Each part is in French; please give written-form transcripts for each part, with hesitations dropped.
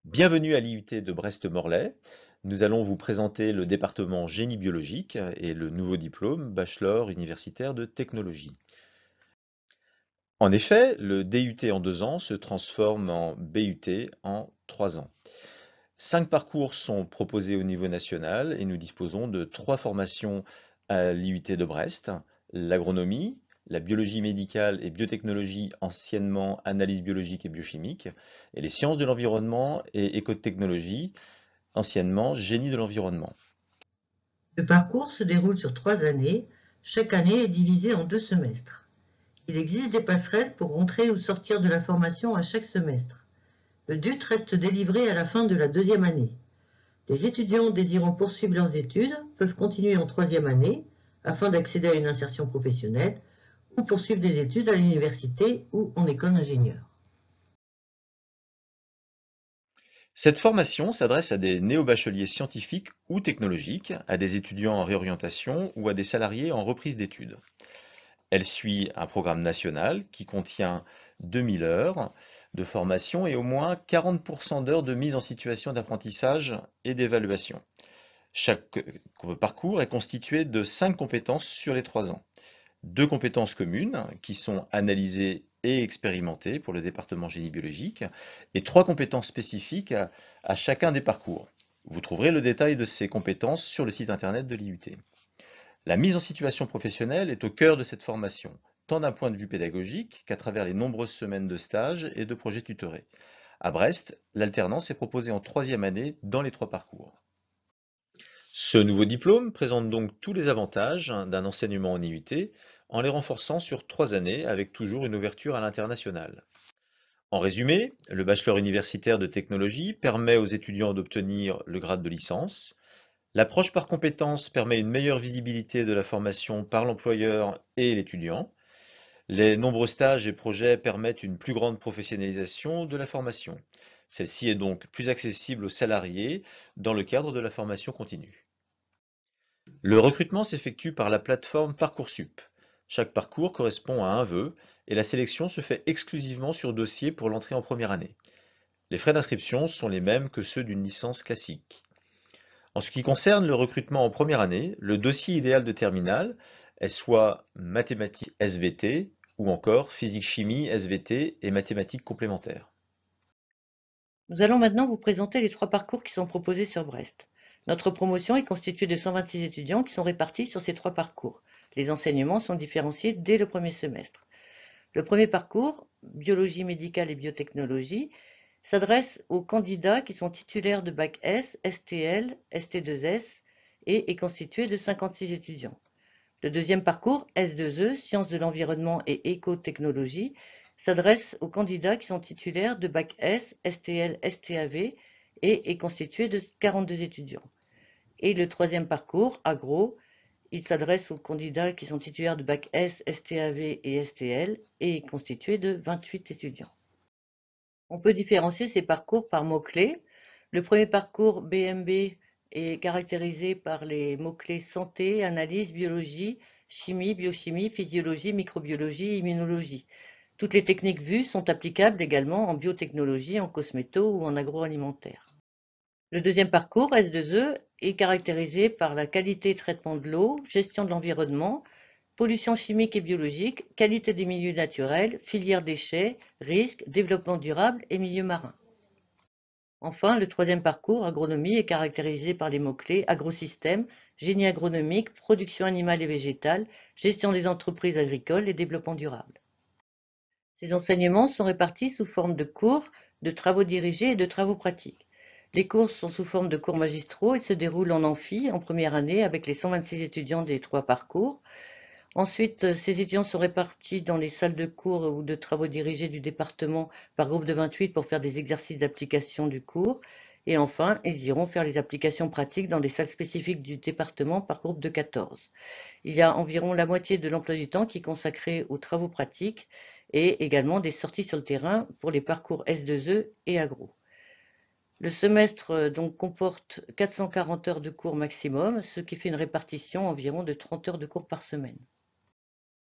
Bienvenue à l'IUT de Brest-Morlaix. Nous allons vous présenter le département génie biologique et le nouveau diplôme bachelor universitaire de technologie. En effet, le DUT en 2 ans se transforme en BUT en 3 ans. 5 parcours sont proposés au niveau national et nous disposons de 3 formations à l'IUT de Brest: l'agronomie, la biologie médicale et biotechnologie, anciennement analyse biologique et biochimique, et les sciences de l'environnement et écotechnologie, anciennement génie de l'environnement. Le parcours se déroule sur 3 années, chaque année est divisée en 2 semestres. Il existe des passerelles pour entrer ou sortir de la formation à chaque semestre. Le DUT reste délivré à la fin de la 2e année. Les étudiants désirant poursuivre leurs études peuvent continuer en 3e année afin d'accéder à une insertion professionnelle ou poursuivre des études à l'université ou en école d'ingénieur. Cette formation s'adresse à des néo-bacheliers scientifiques ou technologiques, à des étudiants en réorientation ou à des salariés en reprise d'études. Elle suit un programme national qui contient 2000 heures de formation et au moins 40% d'heures de mise en situation d'apprentissage et d'évaluation. Chaque parcours est constitué de 5 compétences sur les 3 ans. 2 compétences communes qui sont analysées et expérimentées pour le département génie biologique et 3 compétences spécifiques à chacun des parcours. Vous trouverez le détail de ces compétences sur le site internet de l'IUT. La mise en situation professionnelle est au cœur de cette formation, tant d'un point de vue pédagogique qu'à travers les nombreuses semaines de stage et de projets tutorés. À Brest, l'alternance est proposée en 3e année dans les 3 parcours. Ce nouveau diplôme présente donc tous les avantages d'un enseignement en IUT en les renforçant sur 3 années avec toujours une ouverture à l'international. En résumé, le bachelor universitaire de technologie permet aux étudiants d'obtenir le grade de licence. L'approche par compétences permet une meilleure visibilité de la formation par l'employeur et l'étudiant. Les nombreux stages et projets permettent une plus grande professionnalisation de la formation. Celle-ci est donc plus accessible aux salariés dans le cadre de la formation continue. Le recrutement s'effectue par la plateforme Parcoursup. Chaque parcours correspond à un vœu et la sélection se fait exclusivement sur dossier pour l'entrée en première année. Les frais d'inscription sont les mêmes que ceux d'une licence classique. En ce qui concerne le recrutement en première année, le dossier idéal de terminale est soit mathématiques SVT ou encore physique-chimie SVT et mathématiques complémentaires. Nous allons maintenant vous présenter les 3 parcours qui sont proposés sur Brest. Notre promotion est constituée de 126 étudiants qui sont répartis sur ces 3 parcours. Les enseignements sont différenciés dès le premier semestre. Le premier parcours, biologie médicale et biotechnologie, s'adresse aux candidats qui sont titulaires de bac S, STL, ST2S et est constitué de 56 étudiants. Le deuxième parcours, S2E, sciences de l'environnement et écotechnologie, s'adresse aux candidats qui sont titulaires de bac S, STL, STAV et est constitué de 42 étudiants. Et le troisième parcours, agro, il s'adresse aux candidats qui sont titulaires de bac S, STAV et STL et est constitué de 28 étudiants. On peut différencier ces parcours par mots-clés. Le premier parcours BMB est caractérisé par les mots-clés santé, analyse, biologie, chimie, biochimie, physiologie, microbiologie, immunologie. Toutes les techniques vues sont applicables également en biotechnologie, en cosméto ou en agroalimentaire. Le deuxième parcours, S2E, est caractérisé par la qualité et traitement de l'eau, gestion de l'environnement, pollution chimique et biologique, qualité des milieux naturels, filière déchets, risques, développement durable et milieu marin. Enfin, le troisième parcours, agronomie, est caractérisé par les mots-clés agrosystème, génie agronomique, production animale et végétale, gestion des entreprises agricoles et développement durable. Ces enseignements sont répartis sous forme de cours, de travaux dirigés et de travaux pratiques. Les cours sont sous forme de cours magistraux et se déroulent en amphi en première année avec les 126 étudiants des 3 parcours. Ensuite, ces étudiants sont répartis dans les salles de cours ou de travaux dirigés du département par groupe de 28 pour faire des exercices d'application du cours. Et enfin, ils iront faire les applications pratiques dans des salles spécifiques du département par groupe de 14. Il y a environ la moitié de l'emploi du temps qui est consacré aux travaux pratiques et également des sorties sur le terrain pour les parcours S2E et agro. Le semestre donc comporte 440 heures de cours maximum, ce qui fait une répartition environ de 30 heures de cours par semaine.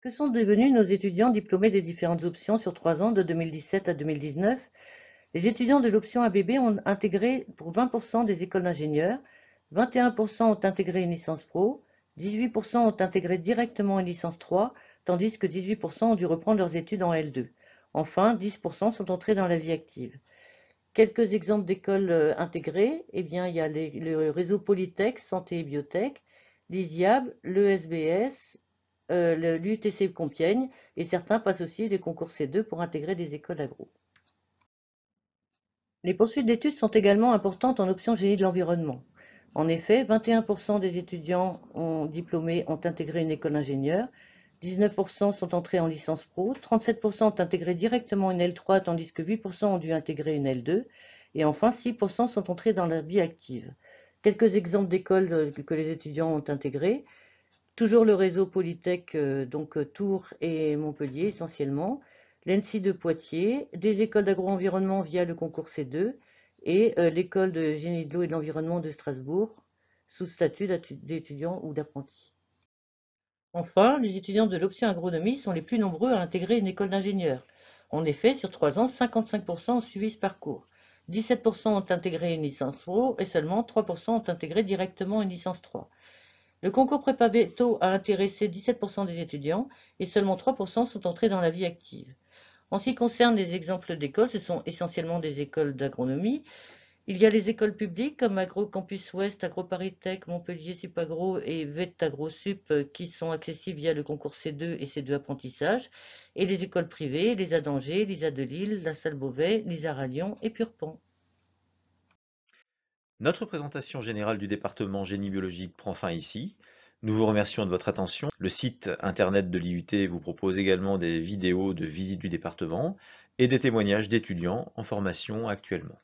Que sont devenus nos étudiants diplômés des différentes options sur 3 ans de 2017 à 2019? Les étudiants de l'option ABB ont intégré pour 20% des écoles d'ingénieurs, 21% ont intégré une licence pro, 18% ont intégré directement une licence 3, tandis que 18% ont dû reprendre leurs études en L2. Enfin, 10% sont entrés dans la vie active. Quelques exemples d'écoles intégrées, eh bien, il y a le réseau Polytech, Santé et Biotech, l'ISIAB, l'ESBS, l'UTC Compiègne, et certains passent aussi des concours C2 pour intégrer des écoles agro. Les poursuites d'études sont également importantes en option génie de l'environnement. En effet, 21% des étudiants diplômés ont intégré une école d'ingénieur, 19% sont entrés en licence pro, 37% ont intégré directement une L3 tandis que 8% ont dû intégrer une L2 et enfin 6% sont entrés dans la vie active. Quelques exemples d'écoles que les étudiants ont intégrées. Toujours le réseau Polytech, Tours et Montpellier essentiellement, l'ENSI de Poitiers, des écoles d'agro-environnement via le concours C2 et l'école de génie de l'eau et de l'environnement de Strasbourg sous statut d'étudiant ou d'apprenti. Enfin, les étudiants de l'option agronomie sont les plus nombreux à intégrer une école d'ingénieur. En effet, sur 3 ans, 55% ont suivi ce parcours. 17% ont intégré une licence pro et seulement 3% ont intégré directement une licence 3. Le concours prépa Beto a intéressé 17% des étudiants et seulement 3% sont entrés dans la vie active. En ce qui concerne les exemples d'écoles, ce sont essentiellement des écoles d'agronomie. Il y a les écoles publiques comme Agro Campus Ouest, AgroParisTech, Montpellier Supagro et VET AgroSup qui sont accessibles via le concours C2 et C2 apprentissage, et les écoles privées, l'ISA d'Angers, l'ISA de Lille, la Salle Beauvais, l'ISA à Lyon et Purpan. Notre présentation générale du département génie biologique prend fin ici. Nous vous remercions de votre attention. Le site internet de l'IUT vous propose également des vidéos de visite du département et des témoignages d'étudiants en formation actuellement.